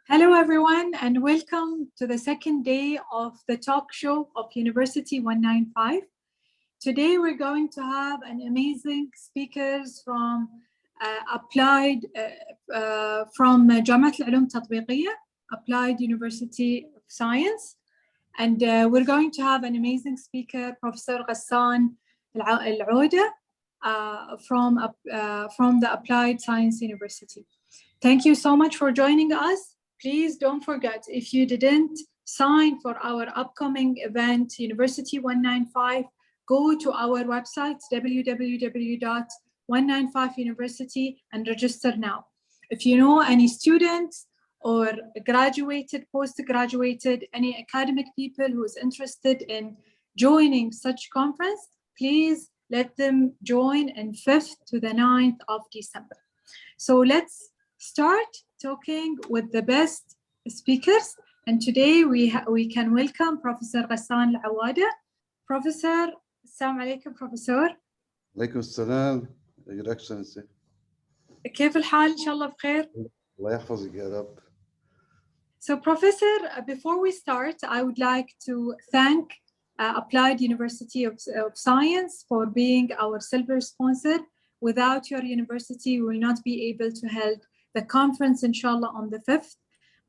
Hello, everyone, and welcome to the second day of the talk show of University 195. Today, we're going to have an amazing speakers from Jamiat Al-Ulum Tatbiqiyya, Applied University of Science. And we're going to have an amazing speaker, Professor Ghassan Al-Ouda from the Applied Science University. Thank you so much for joining us. Please don't forget, if you didn't sign for our upcoming event, University 195, go to our website, www.195university, and register now. If you know any students or graduated, post-graduated, any academic people who is interested in joining such conference, please let them join on 5th to the 9th of December. So let's start talking with the best speakers. And today we can welcome Professor Ghassan Al-Ouda. Professor, Assalamu alaikum, Professor. عليكم السلام, Your Excellency. كيف الحال؟ إن شاء الله بخير. الله يحفظك يا رب. So, Professor, before we start, I would like to thank Applied University of Science for being our silver sponsor. Without your university, we will not be able to hold the conference, inshallah, on the 5th.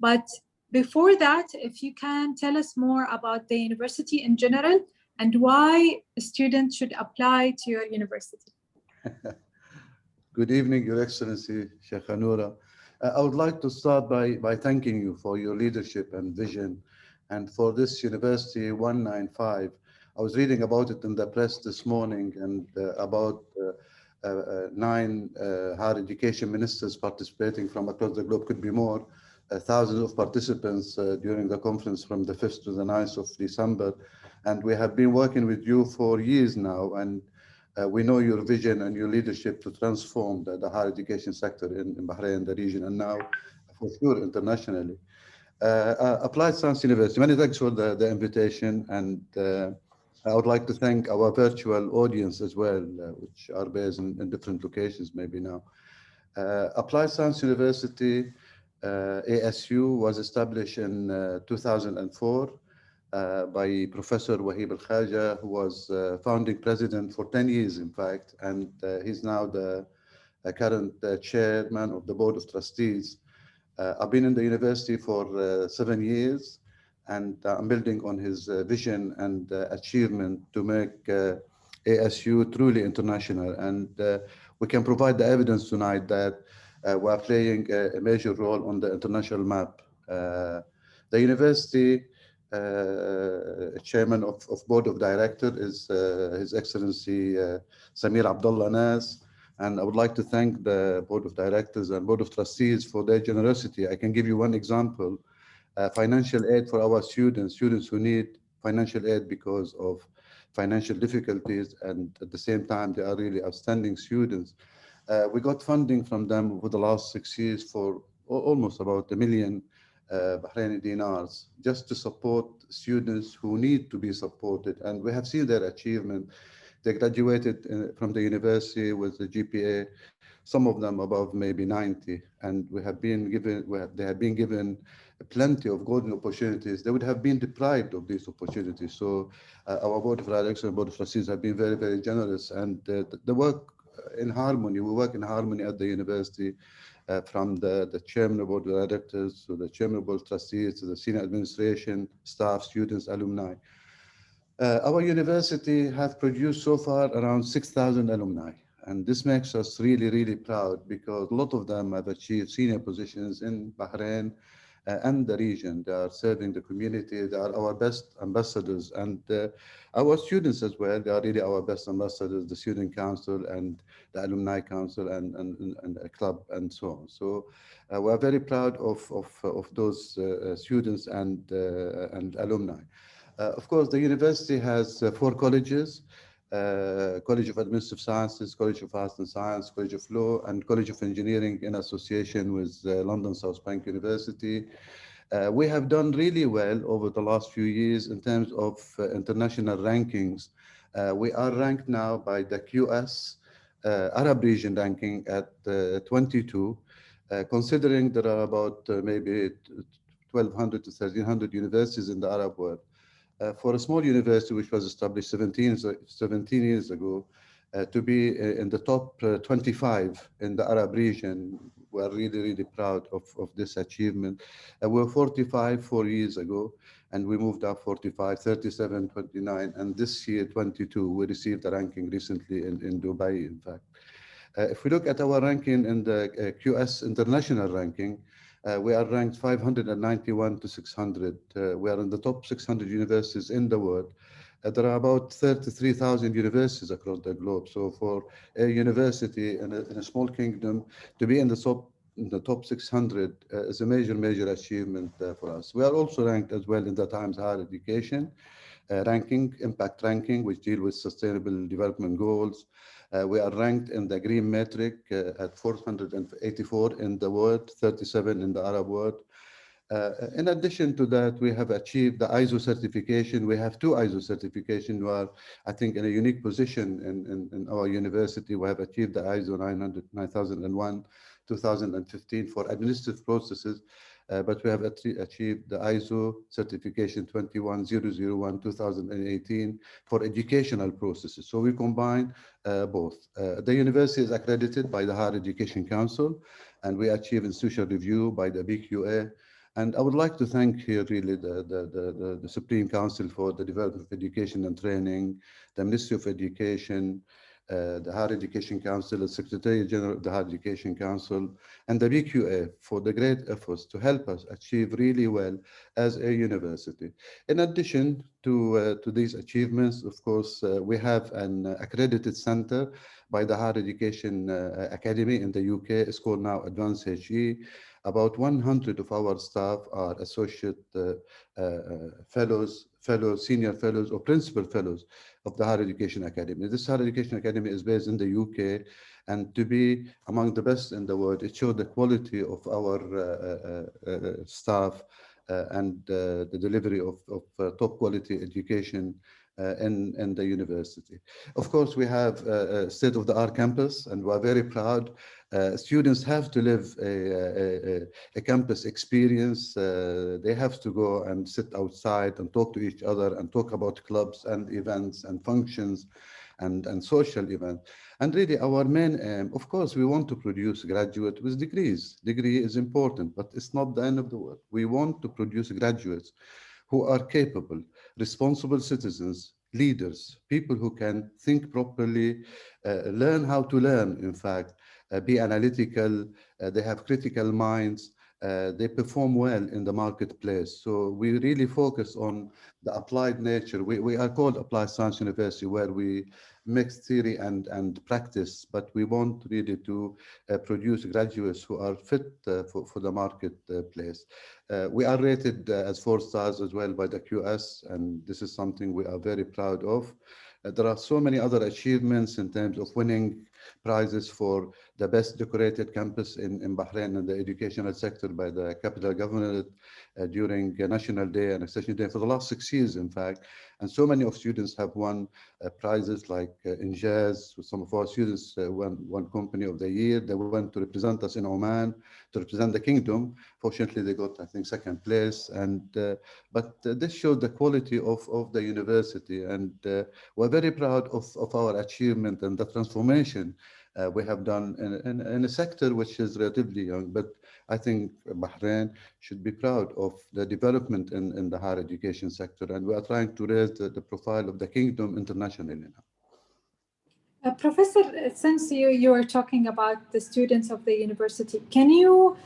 But before that, if you can tell us more about the university in general and why students should apply to your university. Good evening, Your Excellency, Sheikh Noura. I would like to start by thanking you for your leadership and vision and for this University 195. I was reading about it in the press this morning and about 9 higher education ministers participating from across the globe, could be more, thousands of participants during the conference from the 5th to the 9th of December. And we have been working with you for years now, and we know your vision and your leadership to transform the higher education sector in Bahrain, the region, and now for sure internationally. Applied Science University, many thanks for the invitation, and I would like to thank our virtual audience as well, which are based in different locations maybe now. Applied Science University, ASU, was established in 2004 by Professor Wahib Al-Khaja, who was founding president for 10 years, in fact, and he's now the current chairman of the Board of Trustees. I've been in the university for 7 years, and I'm building on his vision and achievement to make ASU truly international. And we can provide the evidence tonight that we're playing a major role on the international map. The university chairman of board of directors is His Excellency Samir Abdullah Nas. And I would like to thank the board of directors and board of trustees for their generosity. I can give you one example. Financial aid for our students who need financial aid because of financial difficulties, and at the same time, they are really outstanding students. We got funding from them over the last 6 years for almost about 1 million Bahraini dinars, just to support students who need to be supported. And we have seen their achievement. They graduated from the university with the GPA, some of them above maybe 90, and they have been given plenty of golden opportunities. They would have been deprived of these opportunities. So our board of directors and board of trustees have been very, very generous, and the work in harmony. We work in harmony at the university, from the chairman of board of directors to the chairman of board of trustees to the senior administration, staff, students, alumni. Our university has produced so far around 6,000 alumni. And this makes us really, really proud, because a lot of them have achieved senior positions in Bahrain and the region. They are serving the community. They are our best ambassadors. And our students as well, they are really our best ambassadors, the student council and the alumni council and a club and so on. So we're very proud of those students and alumni. Of course, the university has 4 colleges. College of Administrative Sciences, College of Arts and Science, College of Law, and College of Engineering in association with London South Bank University. We have done really well over the last few years in terms of international rankings. We are ranked now by the QS Arab region ranking at 22. Considering there are about maybe 1,200 to 1,300 universities in the Arab world, for a small university which was established 17 years ago, to be in the top 25 in the Arab region, we're really, really proud of this achievement. We were 45 4 years ago, and we moved up 45, 37, 29, and this year 22. We received a ranking recently in Dubai, in fact. If we look at our ranking in the QS international ranking, we are ranked 591 to 600. We are in the top 600 universities in the world. There are about 33,000 universities across the globe. So for a university in a small kingdom to be in the top 600 is a major, major achievement for us. We are also ranked as well in the Times Higher Education ranking, impact ranking, which deal with sustainable development goals. We are ranked in the green metric at 484 in the world, 37 in the Arab world. In addition to that, we have achieved the ISO certification. We have 2 ISO certifications. We are, I think, in a unique position in our university. We have achieved the ISO 9001, 2015 for administrative processes, but we have achieved the ISO certification 21001, 2018 for educational processes. So we combine both. The university is accredited by the Higher Education Council, and we achieve institutional review by the BQA. And I would like to thank here really the Supreme Council for the Development of Education and Training, the Ministry of Education, the Higher Education Council, the Secretary General of the Higher Education Council, and the BQA for the great efforts to help us achieve really well as a university. In addition to these achievements, of course, we have an accredited center by the Higher Education Academy in the UK. It's called now Advanced HE. About 100 of our staff are associate fellows, senior fellows, or principal fellows of the Higher Education Academy. This Higher Education Academy is based in the UK, and to be among the best in the world, it showed the quality of our staff and the delivery of top quality education in the university. Of course, we have a state-of-the-art campus, and we're very proud. Students have to live a campus experience. They have to go and sit outside and talk to each other and talk about clubs and events and functions and social events. And really our main aim, of course, we want to produce graduates with degrees. Degree is important, but it's not the end of the world. We want to produce graduates who are capable, responsible citizens, leaders, people who can think properly, learn how to learn, in fact, be analytical, they have critical minds, they perform well in the marketplace. So we really focus on the applied nature. We are called Applied Science University, where we mix theory and practice, but we want really to produce graduates who are fit for the marketplace. We are rated as 4 stars as well by the QS, and this is something we are very proud of. There are so many other achievements in terms of winning prizes for the best decorated campus in Bahrain in the educational sector by the capital government during National Day and Accession Day for the last 6 years, in fact. And so many of students have won prizes like Injaz. Some of our students won Company of the Year. They went to represent us in Oman, to represent the kingdom. Fortunately, they got, I think, 2nd place. And but this showed the quality of the university. And we're very proud of our achievement and the transformation we have done in a sector which is relatively young. But I think Bahrain should be proud of the development in the higher education sector. And we are trying to raise the profile of the kingdom internationally now. Professor, since you are talking about the students of the university, can you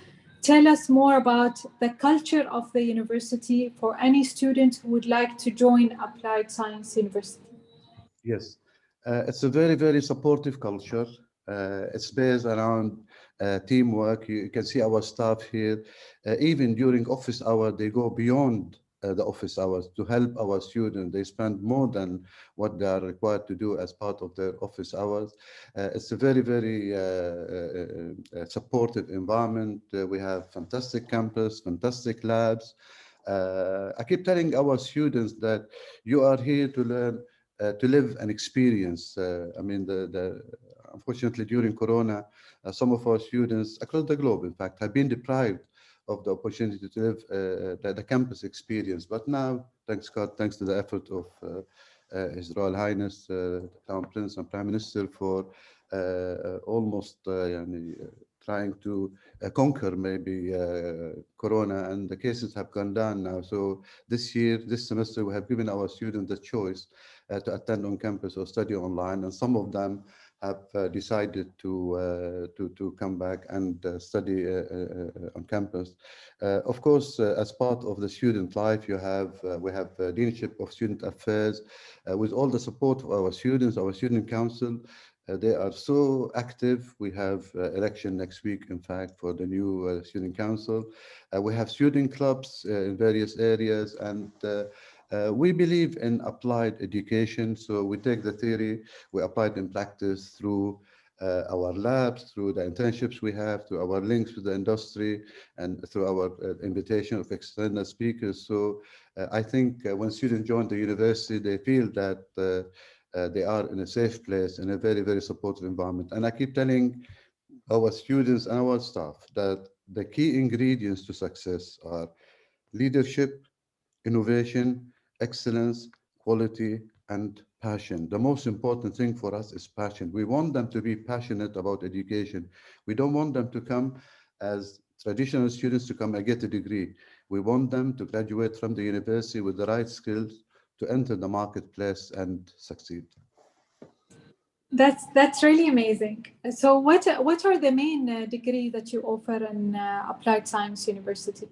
tell us more about the culture of the university for any student who would like to join Applied Science University? Yes, it's a very, very supportive culture. It's based around teamwork. You can see our staff here. Even during office hours, they go beyond the office hours to help our students. They spend more than what they are required to do as part of their office hours. It's a very, very supportive environment. We have fantastic campus, fantastic labs. I keep telling our students that you are here to learn, to live an experience. I mean, unfortunately, during Corona, some of our students across the globe, in fact, have been deprived of the opportunity to live the campus experience. But now, thanks God, thanks to the effort of His Royal Highness, the Crown Prince and Prime Minister for almost trying to conquer maybe Corona, and the cases have gone down now. So this year, this semester, we have given our students the choice to attend on campus or study online, and some of them have decided to come back and study on campus. Of course, as part of the student life, we have Deanship of Student Affairs with all the support of our students, our student council. They are so active. We have election next week, in fact, for the new student council. We have student clubs in various areas, and we believe in applied education. So we take the theory, we apply it in practice through our labs, through the internships we have, through our links with the industry, and through our invitation of external speakers. So I think when students join the university, they feel that they are in a safe place, in a very, very supportive environment. And I keep telling our students and our staff that the key ingredients to success are leadership, innovation, excellence, quality, and passion. The most important thing for us is passion. We want them to be passionate about education. We don't want them to come as traditional students to come and get a degree. We want them to graduate from the university with the right skills to enter the marketplace and succeed. That's really amazing. So what are the main degree that you offer in Applied Science University?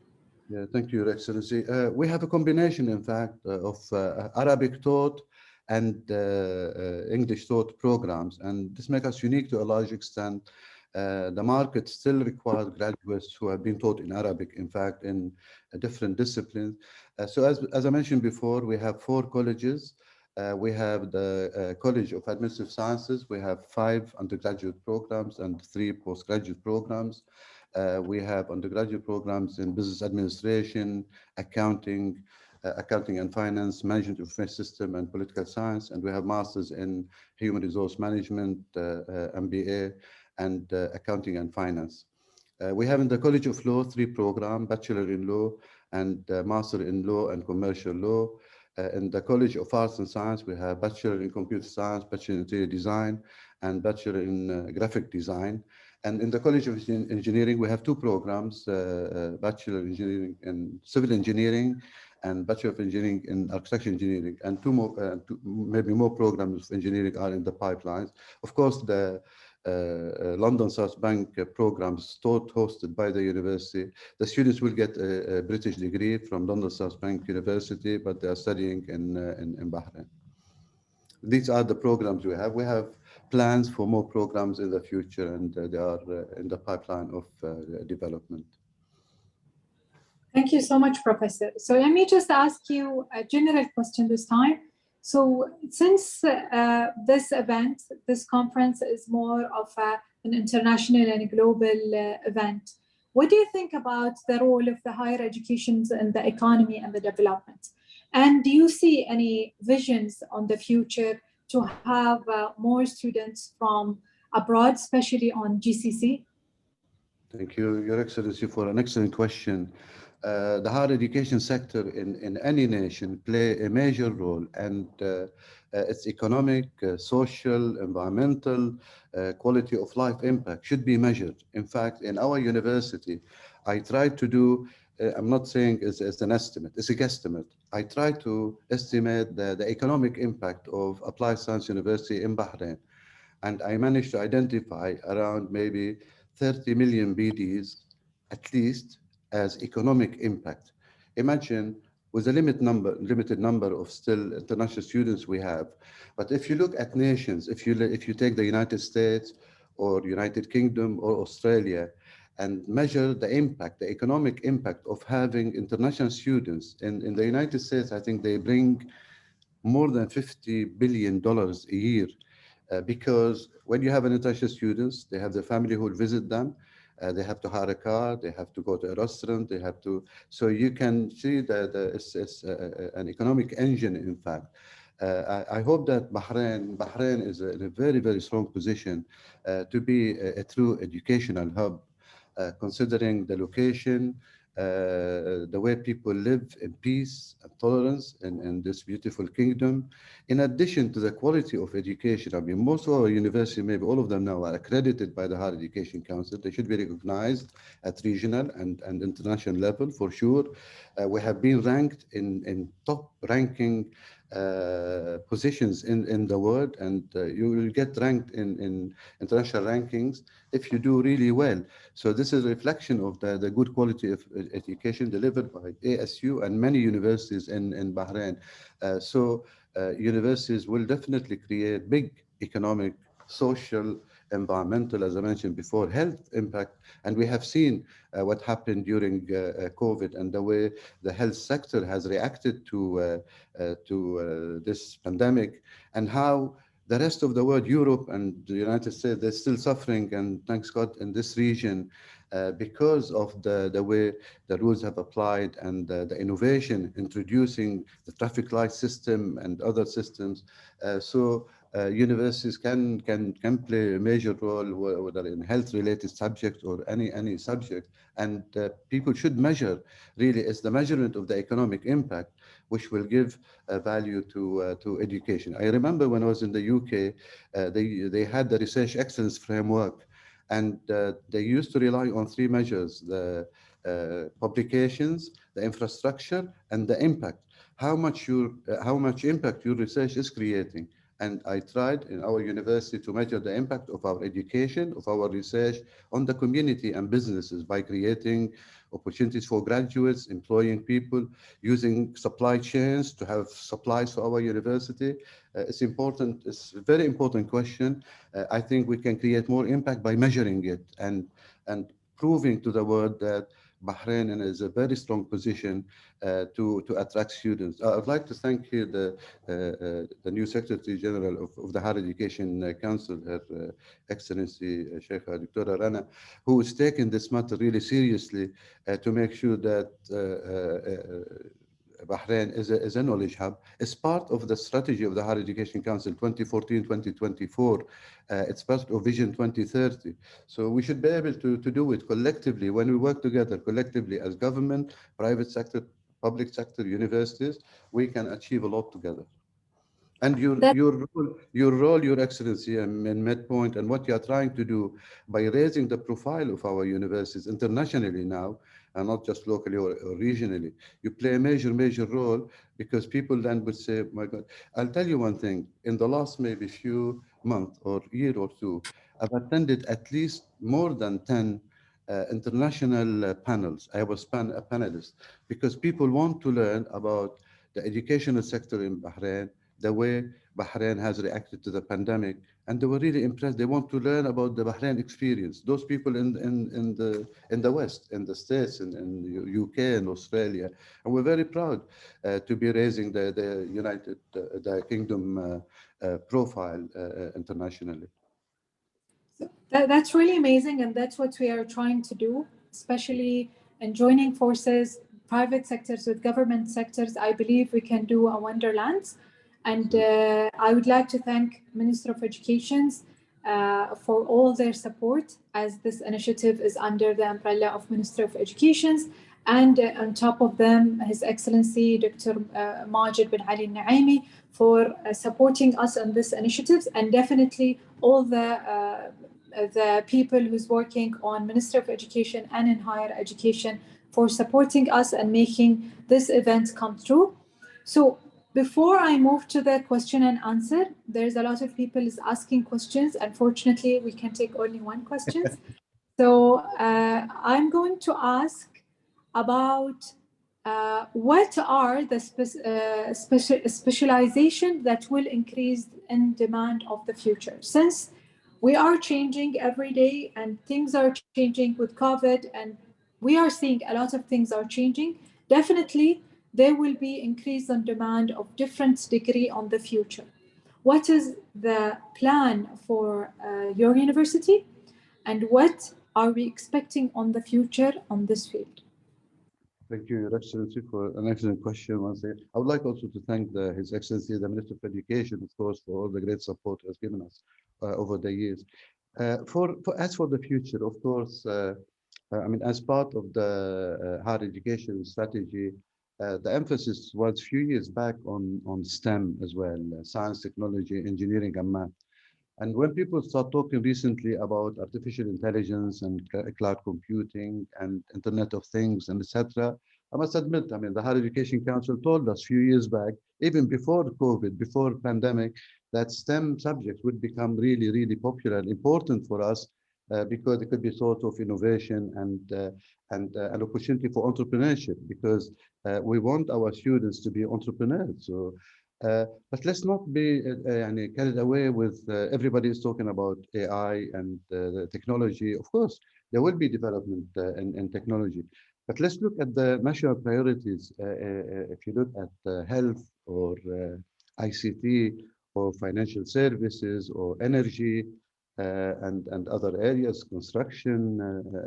Yeah, thank you, Your Excellency. We have a combination, in fact, of Arabic taught and English taught programs, and this makes us unique to a large extent. The market still requires graduates who have been taught in Arabic, in fact, in different disciplines. So as I mentioned before, we have 4 colleges. We have the College of Administrative Sciences. We have 5 undergraduate programs and 3 postgraduate programs. We have undergraduate programs in business administration, accounting, accounting and finance, management of information system, and political science. And we have masters in human resource management, MBA, and accounting and finance. We have in the College of Law 3 programs: Bachelor in Law and Master in Law and Commercial Law. In the College of Arts and Science, we have Bachelor in Computer Science, Bachelor in Interior Design, and Bachelor in Graphic Design. And in the College of Engineering, we have 2 programs: Bachelor of Engineering in Civil Engineering and Bachelor of Engineering in Architecture Engineering. And 2 more, maybe more programs of engineering are in the pipelines. Of course, the London South Bank programs hosted by the university. The students will get a British degree from London South Bank University, but they are studying in Bahrain. These are the programs we have. We have plans for more programs in the future, and they are in the pipeline of development. Thank you so much, Professor. So let me just ask you a general question this time. So since this event, this conference is more of an international and global event, what do you think about the role of the higher education in the economy and the development? And do you see any visions on the future to have more students from abroad, especially on GCC? Thank you, Your Excellency, for an excellent question. The higher education sector in any nation play a major role, and its economic, social, environmental, quality of life impact should be measured. In fact, in our university, I try to do, I'm not saying it's an estimate, it's a guesstimate. I try to estimate the economic impact of Applied Science University in Bahrain. And I managed to identify around maybe 30 million BDs, at least, as economic impact. Imagine with a limited number of still international students we have. But if you look at nations, if you take the United States or United Kingdom or Australia and measure the impact, the economic impact of having international students in the United States, I think they bring more than $50 billion a year. Because when you have an international students, they have their family who will visit them. They have to hire a car. They have to go to a restaurant. They have to. So you can see that it's an economic engine, in fact. I hope that Bahrain is in a very, very strong position to be a true educational hub, considering the location, the way people live in peace and tolerance in this beautiful kingdom. In addition to the quality of education, I mean, most of our universities, maybe all of them now, are accredited by the Higher Education Council. They should be recognized at regional and international level for sure. We have been ranked in top ranking positions in the world, and you will get ranked in international rankings if you do really well. So this is a reflection of the good quality of education delivered by ASU and many universities in Bahrain. Universities will definitely create big economic, social, environmental, as I mentioned before, health impact. And we have seen what happened during COVID and the way the health sector has reacted to this pandemic, and how the rest of the world, Europe and the United States, they're still suffering, and thanks God in this region, because of the way the rules have applied and the innovation, introducing the traffic light system and other systems. Universities can play a major role, whether in health-related subjects or any subject. And people should measure, really, it's the measurement of the economic impact which will give value to education. I remember when I was in the UK, they had the research excellence framework, and they used to rely on three measures: the publications, the infrastructure, and the impact. How much impact your research is creating. And I tried in our university to measure the impact of our education, of our research on the community and businesses by creating opportunities for graduates, employing people, using supply chains to have supplies to our university. It's important. It's a very important question. I think we can create more impact by measuring it and proving to the world that Bahrain is a very strong position to attract students. I'd like to thank here the new Secretary General of the Higher Education Council, Her Excellency Sheikha Dr. Rana, who is taking this matter really seriously to make sure that Bahrain is a knowledge hub. It's part of the strategy of the Higher Education Council 2014-2024. It's part of Vision 2030. So we should be able to do it collectively. When we work together collectively as government, private sector, public sector, universities, we can achieve a lot together. And your role, Your Excellency, in MedPoint, and what you are trying to do by raising the profile of our universities internationally now, and not just locally or regionally, you play a major role, because people then would say, my God, I'll tell you one thing. In the last maybe few months or year or two, I've attended at least more than 10 international panels. I was a panelist, because people want to learn about the educational sector in Bahrain, the way Bahrain has reacted to the pandemic, and they were really impressed. They want to learn about the Bahrain experience. Those people in the West, in the States, in UK and Australia, and we're very proud to be raising the United the Kingdom profile internationally. That's really amazing, and that's what we are trying to do, especially in joining forces, private sectors with government sectors. I believe we can do a wonderland. And I would like to thank Minister of Education for all their support, as this initiative is under the umbrella of Minister of Education. And on top of them, His Excellency Dr. Majid bin Ali Naimi for supporting us on this initiative, and definitely all the people who's working on Ministry of Education and in higher education for supporting us and making this event come true. So before I move to the question and answer, there's a lot of people is asking questions. Unfortunately, we can take only one question. So I'm going to ask about what are the specialization that will increase in demand of the future, since we are changing every day and things are changing with COVID, and we are seeing a lot of things are changing. Definitely, there will be increase in demand of different degree on the future. What is the plan for your university, and what are we expecting on the future on this field? Thank you, Your Excellency, for an excellent question once again. I would like also to thank His Excellency, the Minister of Education, of course, for all the great support he has given us over the years. As for the future, of course, I mean, as part of the higher education strategy, the emphasis was a few years back on STEM as well, science, technology, engineering, and math. And when people start talking recently about artificial intelligence and cloud computing and Internet of Things and etc., I must admit, I mean, the Higher Education Council told us a few years back, even before COVID, before pandemic, that STEM subjects would become really, really popular and important for us because it could be sort of innovation and an opportunity for entrepreneurship because we want our students to be entrepreneurs. So but let's not be carried away with everybody is talking about AI and the technology. Of course, there will be development in technology, but let's look at the national priorities. If you look at health or ICT or financial services or energy and other areas, construction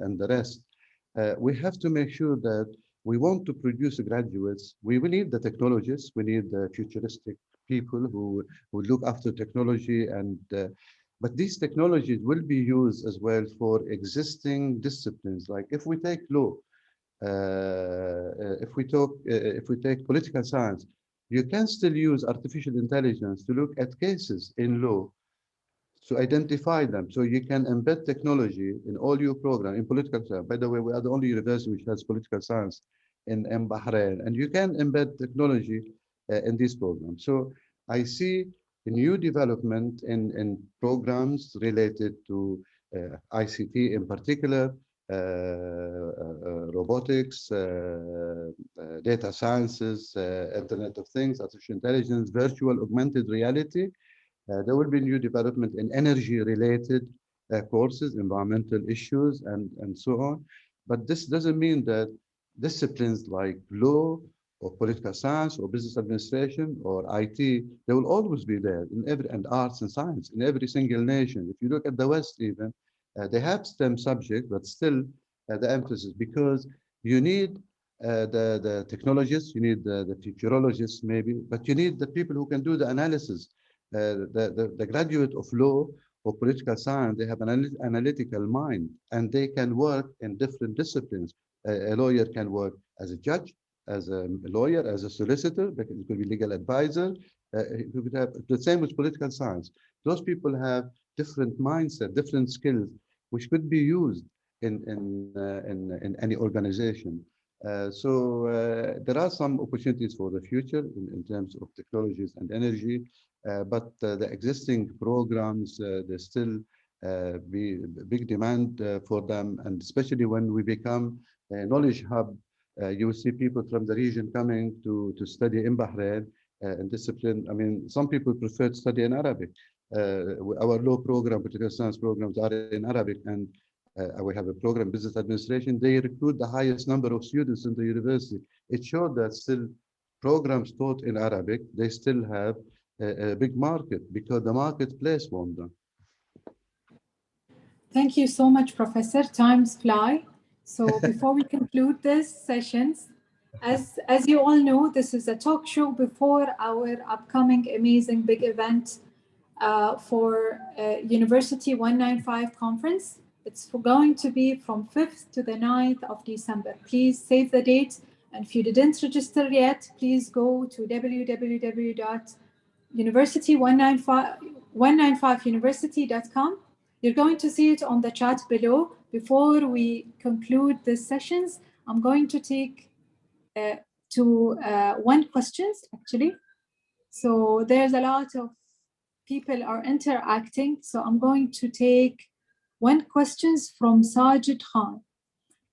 and the rest, we have to make sure that we want to produce graduates. We need the technologists. We need the futuristic people who look after technology. But these technologies will be used as well for existing disciplines. Like if we take law, if we take political science, you can still use artificial intelligence to look at cases in law to identify them. So you can embed technology in all your program in political science. By the way, we are the only university which has political science in Bahrain, and you can embed technology in these programs. So I see a new development in programs related to ICT in particular, robotics, data sciences, Internet of Things, artificial intelligence, virtual augmented reality. There will be new development in energy-related courses, environmental issues, and so on. But this doesn't mean that disciplines like law or political science or business administration or IT, they will always be there in every, and arts and science in every single nation. If you look at the West even, they have STEM subjects, but still the emphasis because you need the technologists, you need the futurologists maybe, but you need the people who can do the analysis the graduate of law or political science, they have an analytical mind and they can work in different disciplines. A lawyer can work as a judge, as a lawyer, as a solicitor, because it could be legal advisor. You could have the same with political science. Those people have different mindset, different skills, which could be used in any organization. There are some opportunities for the future in terms of technologies and energy. But the existing programs, there's still be big demand for them, and especially when we become a knowledge hub, you will see people from the region coming to study in Bahrain in discipline. I mean, some people prefer to study in Arabic. Our law program, political science programs are in Arabic, and we have a program, business administration. They recruit the highest number of students in the university. It showed that still programs taught in Arabic, they still have a big market because the marketplace wants them. Thank you so much, Professor. Times fly. So before we conclude this sessions, as you all know, this is a talk show before our upcoming amazing big event for University 195 conference. It's going to be from 5th to the 9th of December. Please save the date. And if you didn't register yet, please go to www.university195university.com. You're going to see it on the chat below. Before we conclude these sessions, I'm going to take one questions actually. So there's a lot of people are interacting. So I'm going to take one questions from Sajid Khan.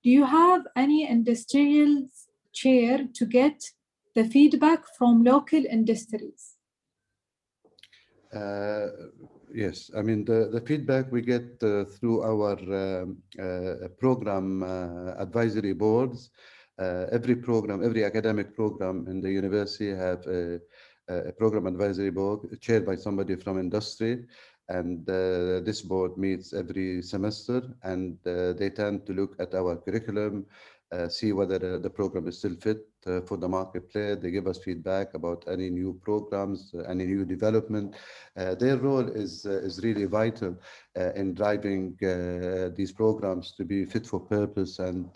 Do you have any industrial chair to get the feedback from local industries? Yes, I mean, the feedback we get through our program advisory boards. Every program, every academic program in the university have a program advisory board chaired by somebody from industry. And this board meets every semester, and they tend to look at our curriculum, see whether the program is still fit for the marketplace. They give us feedback about any new programs, any new development. Their role is really vital in driving these programs to be fit for purpose and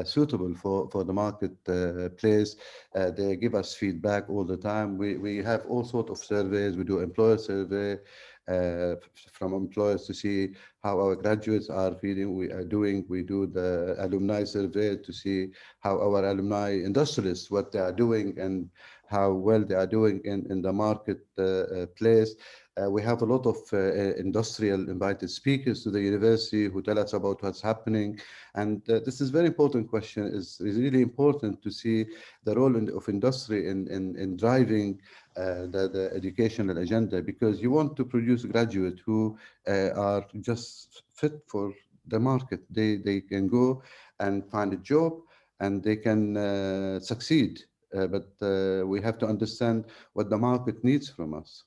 suitable for the marketplace. They give us feedback all the time. We have all sorts of surveys. We do employer survey from employers to see how our graduates are feeling. We are doing. We do the alumni survey to see how our alumni industrialists, what they are doing and how well they are doing in the marketplace. We have a lot of industrial invited speakers to the university who tell us about what's happening. And this is very important question. It's really important to see the role of industry in driving the educational agenda, because you want to produce graduates who are just fit for the market. They can go and find a job and they can succeed. But we have to understand what the market needs from us.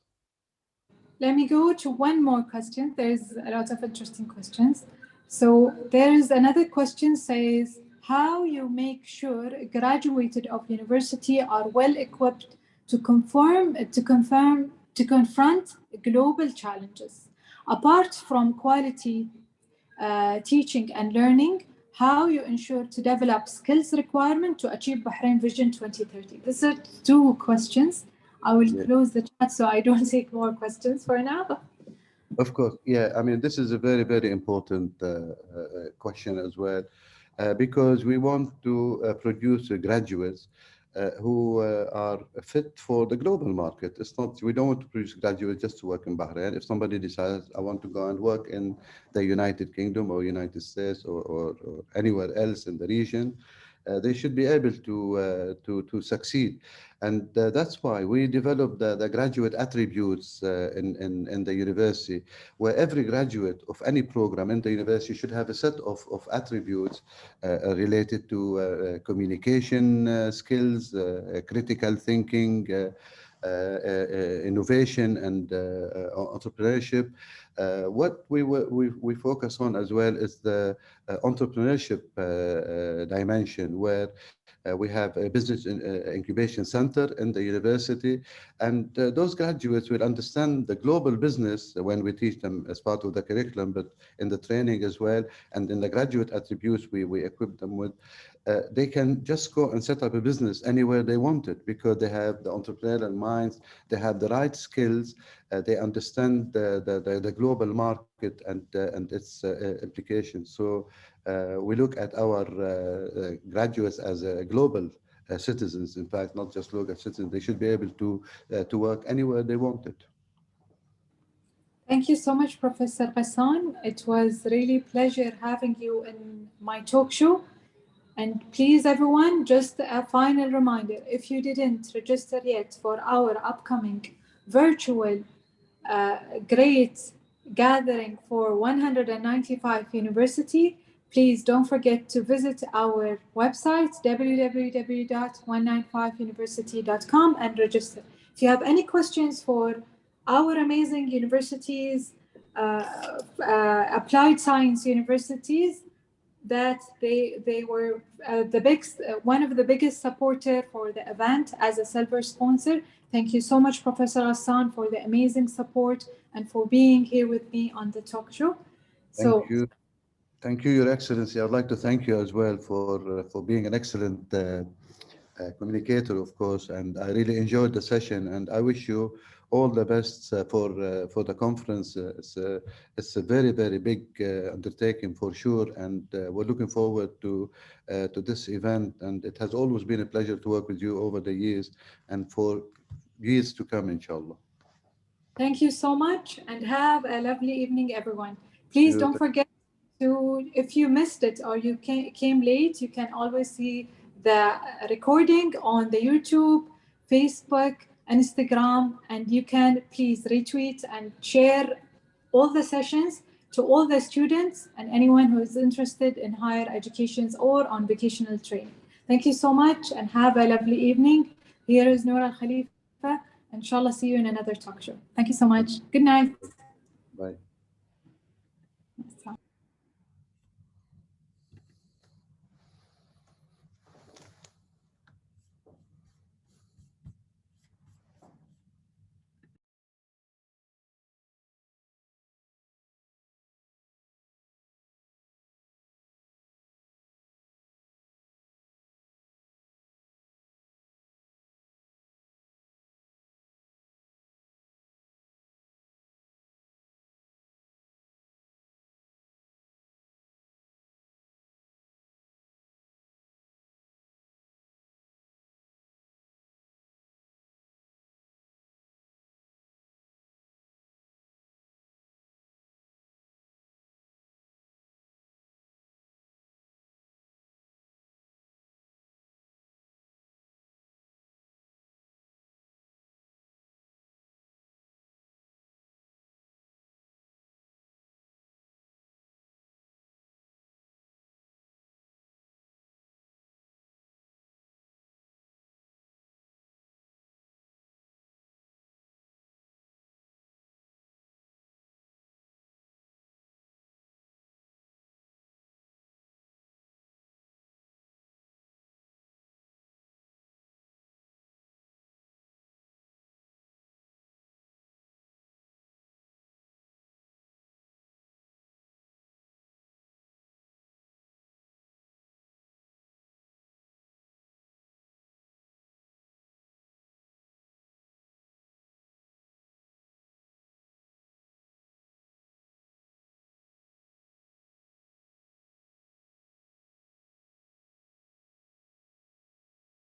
Let me go to one more question. There's a lot of interesting questions. So there's another question says, how you make sure graduated of university are well equipped to confront global challenges. Apart from quality teaching and learning, how you ensure to develop skills requirement to achieve Bahrain Vision 2030. These are two questions. I will close the chat so I don't take more questions for now. Of course, yeah. I mean, this is a very, very important question as well, because we want to produce graduates who are fit for the global market. It's not, we don't want to produce graduates just to work in Bahrain. If somebody decides, I want to go and work in the United Kingdom or United States or anywhere else in the region, they should be able to succeed. And that's why we developed the graduate attributes in the university, where every graduate of any program in the university should have a set of attributes related to communication skills, critical thinking, innovation and entrepreneurship. What we focus on as well is the entrepreneurship dimension, where we have a business incubation center in the university, and those graduates will understand the global business when we teach them as part of the curriculum, but in the training as well, and in the graduate attributes we equip them with. They can just go and set up a business anywhere they want it, because they have the entrepreneurial minds, they have the right skills, they understand the global market and its implications. So we look at our graduates as global citizens. In fact, not just local citizens. They should be able to work anywhere they want it. Thank you so much, Professor Ghassan. It was really a pleasure having you in my talk show. And please, everyone, just a final reminder, if you didn't register yet for our upcoming virtual great gathering for 195 University, please don't forget to visit our website, www.195university.com, and register. If you have any questions for our amazing universities, applied science universities, that they were one of the biggest supporter for the event as a silver sponsor. Thank you so much, Professor Ghassan, for the amazing support and for being here with me on the talk show. Thank you. Thank you, Your Excellency. I'd like to thank you as well for being an excellent communicator, of course, and I really enjoyed the session, and I wish you all the best for the conference. It's a very, very big undertaking for sure, and we're looking forward to this event, and it has always been a pleasure to work with you over the years and for years to come, inshallah. Thank you so much, and have a lovely evening, everyone. Please don't forget to, if you missed it or you came late, you can always see the recording on the YouTube, Facebook, Instagram, and you can please retweet and share all the sessions to all the students and anyone who is interested in higher educations or on vocational training. Thank you so much and have a lovely evening. Here is Noor Al Khalifa. Inshallah, see you in another talk show. Thank you so much. Good night. Bye.